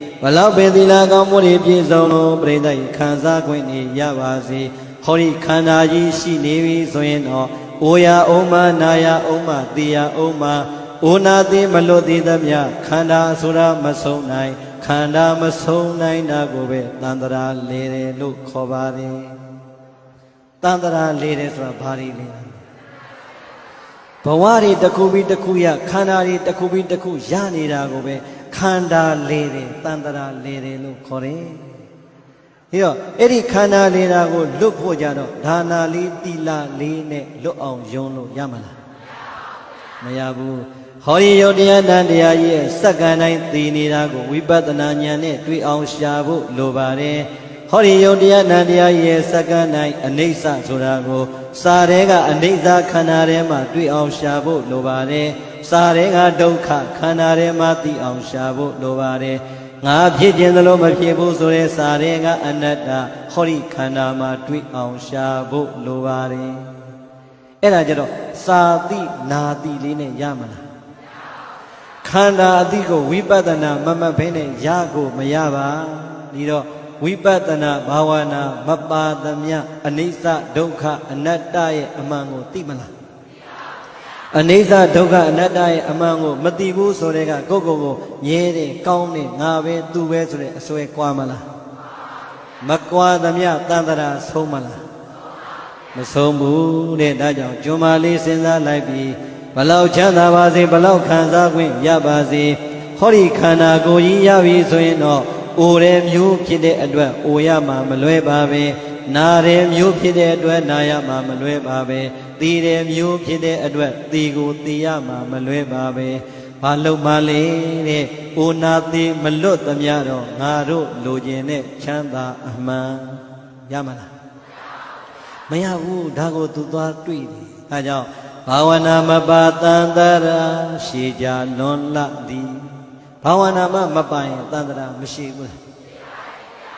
Valo Bedila Gamuri Pizono, Breda, Kanza Quini, Yavazi, Hori Kanaji, Shi Nevi, Zoeno, Oya Oma, Naya Oma, Dia Oma, Una de Malodi Damya, Kanda Sura Masonai, Kanda Masonai Nagobe, Tandara Lere, Look Kovare, Tandara Lere, Bari. Bawari Takubi Takuya, Kanari Takubi Taku, Yani Ragobe, Kanda Lere, Tandara Lere, look Kore. Here, Eri Kana Lera go look Hojano, Dana Li Tila Line, look on Jono Yamala. Mayabu, Hori Yodia Dandia, yes, Saganai Tinirago, we but the Nanyane, three on Shabu, Lobare. Hori Yodia Nadia, yes, Saganai, Anesa Surago, Sarega, Anesa Kanarema, three on Shabu, Lobare, Sarega Doka, Kanarema, the on Shabu, Lobare, Napijan the Loma Pibu, Sore, Sarega, Anata, Hori Kanama, three on Shabu, Lobare. Elajero, Sadi, Nadi, Line, Yamana. Kanda Adigo, Wibadana, Mama Bene, Yago, Mayaba, Lido. Wipatana, Bhawana, Mappa, Damya, Anisa, Doka, Anatai, Amango, Timala. Anisa, Doka, Anatai, Amango, Matibu, Sorega, Gogo, Yere, Kauni, Nave, Tuve, Sue, Quamala. Makwa, Damya, Tandara, Somala. Masombu, Daja, Jumali, Senza, Laibi, Balau Chanda, Bazi, Balau Kanza, Yabazi, Hori Kana, Goyi, Yavi, Soino. Ore Mu Pide Adwa, Oyama Malue Babe, Nare Mu Pide Adwa, Nayama Malue Babe, Tire Mu Pide Adwa, Tigu Tiama Malue Babe, Palo Male, Unati Malut Amyaro, Naru, Lujene, Chanda Ahma, Yamana. Mayavu Dago Tutua Tweed, Ajo, Pawana Mabatandara, Shija non la di. Bhavanama Mapai, Tandra, Mashibu.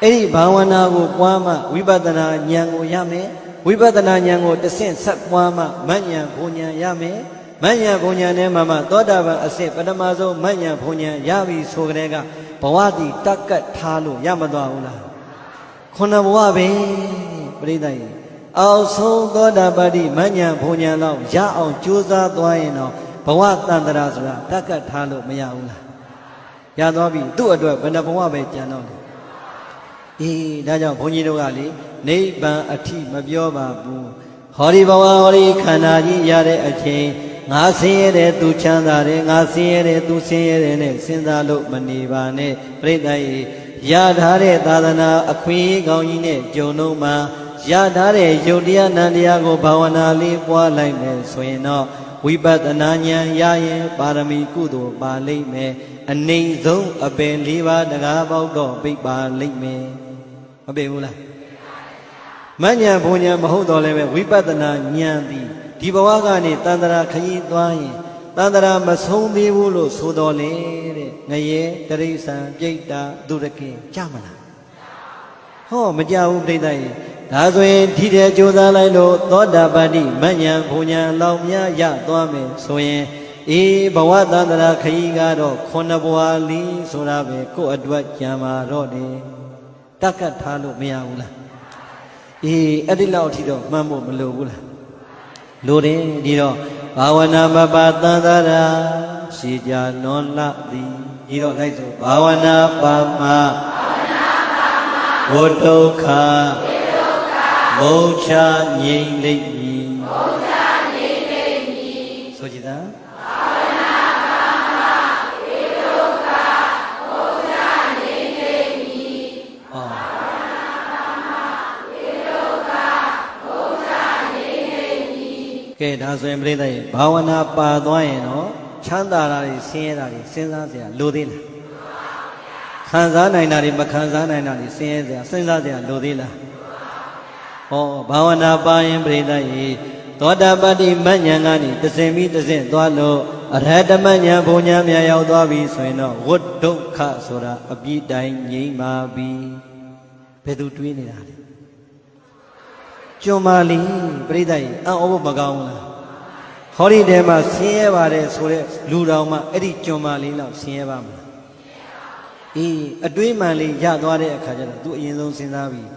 Eri Bhavana, Wama, Vibadana, Nyango Yame, Vibadana Nyango, the Saint Sakwama, Manya, Punya Yame, Manya Punya Nemama, Dodava, Asep, Adamazo, Manya Punya, Yavi, Sogrega, Pawadi, Takat, Talu, Yamadaula. Konawabe, Bridai. Also, Dodabadi, Manya Punya Lao, Yao, Juza, Duino, Pawat Tandrazra, Takat, Talu, Mayaula. Yadabi, do a dog, when the Bawabe Jano. E. Daja Ponirogali, Neighbor a tea, Mabioba, Boo. Hori Bawa, Hori Kanadi, Yare a chain, Nasiere to Chandare, Nasiere to Sere, Sindalo, Manivane, Predai, Yadare, Dadana, a queen, Gaine, Jonoma, Yadare, Jodia, Nandiago, Bawanali, Walaime, Sweno, Wibat Ananya, Yaye, Parami Kudo, Balime. A name zone, a ben liva, the gabao, big bar, link me. A beula. Manya Bonia Mahodole, Wipatana, Nyandi, Tibawagani, Tandara Kayi Dwai, Tandara Masombi Wulu, Sodole, Naye, Teresa, Jeta, Duraki, Chamana. Oh, Majau Bredai. That's when Tida Jodalino, Toda Badi, Manya, Bonia, Laumia, Ya, Dwame, Soye. E Bawadana Kaigado, Konabuali, Sorabe, Ko Adwat Yama Rode, Takatalu Miaula. E Adila Tido, Mambo Malula. Lode, Dido, Bawana Babatandara, Sija non la di, Dido Laiso, Bawana Pama, Wotoka, Mocha, Yin Lady, Sojida. Okay, that's when Breda, Bhavana Padoino, Chandara, Sierra, Senza, Ludila. Kanzana, Makanzana, Senza, Ludila. Oh, Bhavana Bayan Breda, Toda Badi Manyangani, the same the same, Dwalo, Adamanya, Bonya, Maya, Davi, Sweno, what don't Kasura, a beat dying, Yima be Pedu Twinina. Jomali, Bridai, over Magauna. Hori Dema, Sieva, Sure, Ludama, Eddie Jomali, Sieva. အတွေးမှန်လေးရသွားတဲ့အခါကျတော့သူအရင်ဆုံးစဉ်းစားပြီး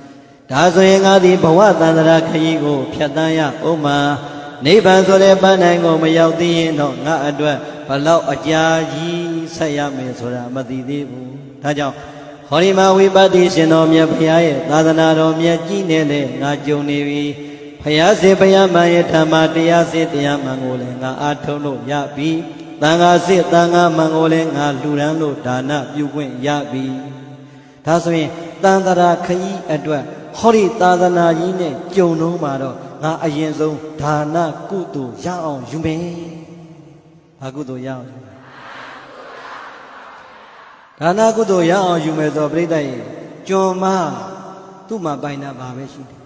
ဒါဆိုရင်ငါဒီဘဝတန်ត្រာခရီးကိုဖြတ်တန်းရအောင်မှာနိဗ္ဗာန်ဆိုတဲ့ပန်းတိုင်ကိုမရောက်သေးရင်တော့ငါအတွက်ဘလောက်အကြာကြီးဆက်ရမယ်ဆိုတာမသိသေးဘူးဒါကြောင့်ဟောဒီမှာဝိပဿနာရှင်တော်မြတ်ဘုရားရဲ့သာသနာတော်မြတ်ကြီးနေတဲ့ငါကြုံနေပြီဘုရားစေဘုရားမှန်ရဲ့ဓမ္မတရားစေတရားမှန်ကိုလည်းငါအားထုတ်လို့ရပြီသံဃာစေသံဃာမှန်ကိုလည်းငါလှူဒန်းလို့ဒါနပြုခွင့်ရပြီဒါဆိုရင်တန်ត្រာခရီးအတွက်ဟောဒီသာသနာကြီးနဲ့ကြုံတော့မှာတော့ငါအရင်ဆုံးဒါနကုသိုလ်ရအောင်ယူမယ်။ဘာကုသိုလ်ရအောင်ယူမလဲ။ဒါနကုသိုလ်ရအောင်ယူမယ်ဆိုပြိတ္တရဲ့ကျွန်မသူ့မှာပိုင်တာဘာပဲရှိတယ်။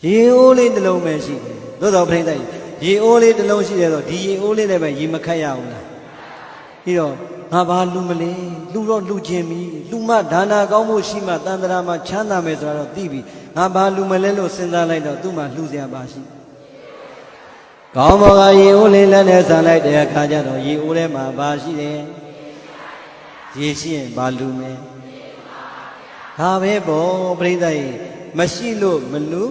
ရေအိုးလေးတစ်လုံးပဲရှိတယ်။သို့တော်ပြိတ္တရဲ့ရေအိုးလေးတစ်လုံးရှိတယ်ဆိုဒီရေအိုးလေးလည်းပဲရေမခတ်ရဘူးလား။ပြီးတော့ငါဘာလူမလဲလူတော့လူချင်းပြီလူမဒါနာကောင်းမှုရှိမှတန်ត្រာမှာချမ်းသာမယ်ဆိုတာတော့သိပြီငါဘာလူမလဲလို့စဉ်းစားလိုက်တော့သူ့မှာလှူစရာပါရှိကောင်းဘောကရေအိုးလေးလက်နဲ့ဆန်လိုက်တဲ့အခါကျတော့ရေအိုးထဲမှာဘာရှိတယ်ရေရှိရင်ဘာလူမယ်ဒါပဲပေါ့ပြိဿရေမရှိလို့မလူ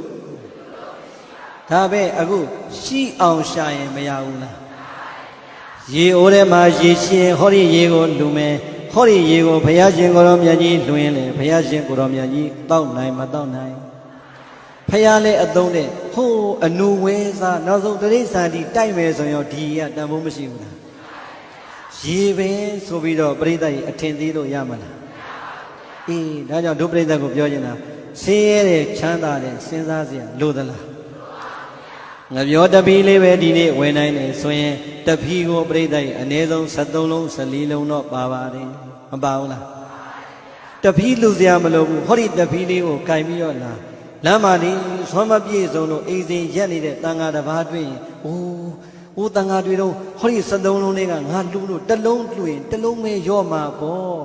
ဒါပဲအခုရှိအောင်ရှာရင်မရဘူးလားရေအိုးထဲမှာရေရှင်ဟောဒီရေကိုလူမယ်ဟောဒီရေကိုဘုရားရှင်ကိုယ်တော်မြတ်ကြီးလွှင်းလေဘုရားရှင်ကိုယ်တော်မြတ်ကြီးတောက်နိုင်မတောက်နိုင်ဘုရားလည်းအသုံးနဲ့ဟိုးအနုဝဲစားနောက်ဆုံးတရိစ္ဆာန်ဒီတိုက်မယ်ဆိုရင်ဒီကတန်ဖိုးမရှိဘူးလားရေပဲဆိုပြီးတော့ပြိဿကြီးအထင်သေးလို့ရမလားဒါကြောင့်ဒုပြိဿကိုပြောနေတာဆင်းရဲတဲ့ချမ်းသာတဲ့စဉ်းစားစရာလိုသလားငါပြောတပီးလေးပဲဒီနေ့ဝင်နိုင်တယ်ဆိုရင်တပီးကိုပြိဿရဲ့အနည်းဆုံး73လုံး14လုံးတော့ပါပါတယ်မပါဘူးလားတပီးလူစရာမလိုဘူးဟောဒီတပီးလေးကိုကင်ပြီးတော့လာလမ်းမှာဒီဆွမ်းမပြည့်စုံလို့အိမ်စဉ်ရက်နေတဲ့တန်ဃာတစ်ပါးတွေ့ရင်အိုးတန်ဃာတွေတော့ဟောဒီ73လုံးလေးကငါလူလို့တစ်လုံးလူရင်တစ်လုံးပဲရော့မှာပေါ့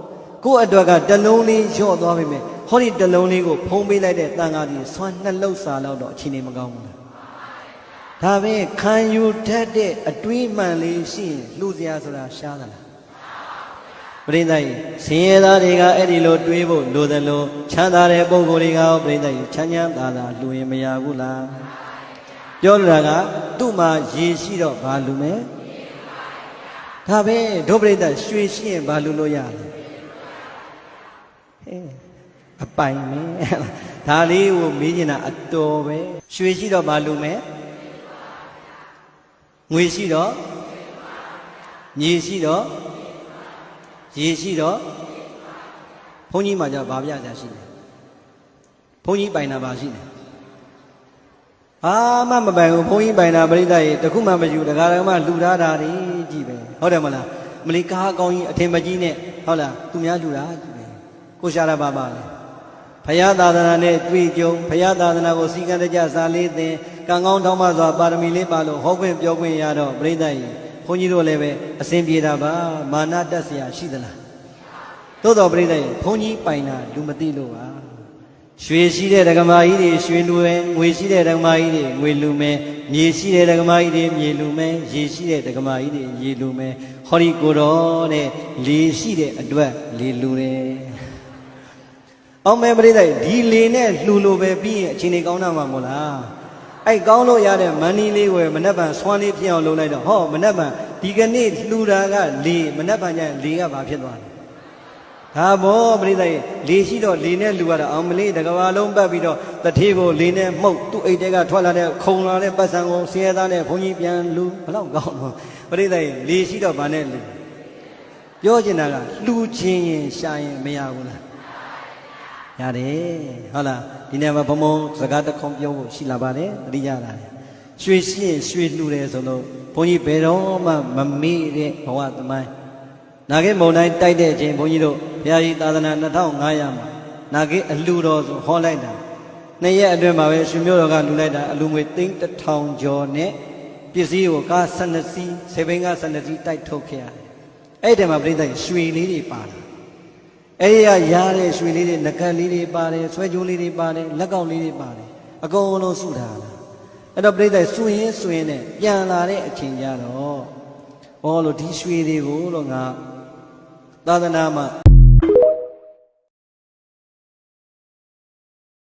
ကို့အတွက်ကတစ်လုံးလေးရော့သွားပြီမယ်ဟောဒီတစ်လုံးလေးကိုဖုံးပေးလိုက်တဲ့တန်ဃာကြီးဆွမ်း2လုံးစာလောက်တော့အချိန်နေမကောင်းဘူးလားဒါပဲခံယူတတ်တဲ့အတွေးမှန်လေးရှိရင်လှူစရာဆိုတာရှားသလားပရိသတ်ကြီးဆင်းရဲသားတွေကအဲ့ဒီလိုတွေးဖို့လိုသလိုချမ်းသာတဲ့ပုဂ္ဂိုလ်တွေကရောပရိသတ်ကြီးချမ်းချမ်းသာသာလှူရင်မရဘူးလားပြောလိုတာကသူ့မှာရေရှိတော့ဘာလှူမယ်ဒါပဲဒုပရိသတ်ရွှေရှိရင်ဘာလှူလို့ရလဲအပိုင်မယ်ဒါလေးကိုမေးနေတာအတော်ပဲရွှေရှိတော့ဘာလှူမယ်ငွေရှိတော့မြေရှိတော့ရေရှိတော့ဘုန်းကြီးမှじゃဘာပြကြရှိလဲဘုန်းကြီးပိုင်တာပါရှိတယ်ဘာမှမပိုင်ဘူးဘုန်းကြီးပိုင်တာပရိသတ်ရေတခုမှမယူတကားတော့မှလှူထားတာတွေကြည့်ပဲဟုတ်တယ်မလားမလီကားကောင်းကြီးအထင်မကြီးနဲ့ဟုတ်လားသူများလှူတာကြည့်ပဲကိုရှာရပါပါလေဘုရားသာသနာနဲ့တွေ့ကြုံဘုရားသာသနာကိုစီကံတကြစာလေးသင်ကံကောင်းထောင်းမစွာပါရမီလေးပါလို့ဟောခွင့်ပြောခွင့်ရတော့ပြိဿကြီးဘုန်းကြီးတို့လည်းပဲအစဉ်ပြေတာပါမာနတက်เสียရှိသလားသို့တော်ပြိဿကြီးဘုန်းကြီးပိုင်တာလူမသိလို့ပါရွှေရှိတဲ့ဓမ္မကြီးတွေရွှေလူပဲငွေရှိတဲ့ဓမ္မကြီးတွေငွေလူမယ်မြေရှိတဲ့ဓမ္မကြီးတွေမြေလူမယ်ရေရှိတဲ့ဓမ္မကြီးတွေရေလူမယ်ဟောဒီကိုတော်တဲ့လေရှိတဲ့အတွက်လေလူတယ်အောင်မဲပြိဿကြီးဒီလေနဲ့လှူလို့ပဲပြီးရင်အချိန်ကြီးကောင်းတာမှာမို့လားအဲ့ကောင်းလို့ရတဲ့မန်းနီလေးဝယ်မနှက်ပံဆွမ်းလေးဖြစ်အောင်လုပ်လိုက်တော့ဟောမနှက်ပံဒီကနေ့လှူတာကလေမနှက်ပံကျရင်လေကဘာဖြစ်သွားလဲဒါဘောပြိဿကြီးလေရှိတော့လေနဲ့လှူရတာအောင်မလေးတကဘာလုံးပတ်ပြီးတော့တထေးကိုလေနဲ့မှုတ်သူ့အိတ်တဲကထွက်လာတဲ့ခုံလာတဲ့ပတ်စံကိုဆင်းရဲသားနဲ့ဘုန်းကြီးပြန်လှူဘလောက်ကောင်းတော့ပြိဿကြီးလေရှိတော့ဘာနဲ့လှူပြောချင်တာကလှူခြင်းရင်ရှာရင်မရဘူးလားရတယ်ဟုတ်လားဒီနေ့မှာဘုံဘုံစကားတစ်ခွန်းပြောဖို့ရှိလာပါတယ်တတိယလာတယ်ရွှေရှိရင်ရွှေလှူတယ်ဆိုလို့ဘုန်းကြီးဘယ်တော့မှမမေ့တဲ့ဘဝသမိုင်းနာဂိမုံတိုင်းတိုက်တဲ့အချိန်ဘုန်းကြီးတို့ဘုရားကြီးသာသနာ2500မှာနာဂိအလှူတော်ဆိုဟောလိုက်တာ2ရက်အတွင်းမှာပဲရွှေမျိုးတော်ကလှူလိုက်တာအလူငွေ1000ကျော်နဲ့ပစ္စည်းကိုကား12စီးဆေဘင်းကား12စီးတိုက်ထုတ်ခဲ့ရတယ်အဲ့ဒီမှာပြိဿရွှေလေးတွေပါလာအဲ့ဒီကရတဲ့ရွှေလေးတွေငကတ်လေးတွေပါတယ်ဆွဲကြိုးလေးတွေပါတယ်လက်ကောက်လေးတွေပါတယ်အကုန်လုံးစုထားတာအဲ့တော့ပြိဿစုရင်းနဲ့ပြန်လာတဲ့အချိန်ကျတော့ဟောလို့ဒီရွှေတွေကိုလို့ငါ သာသနာမှာ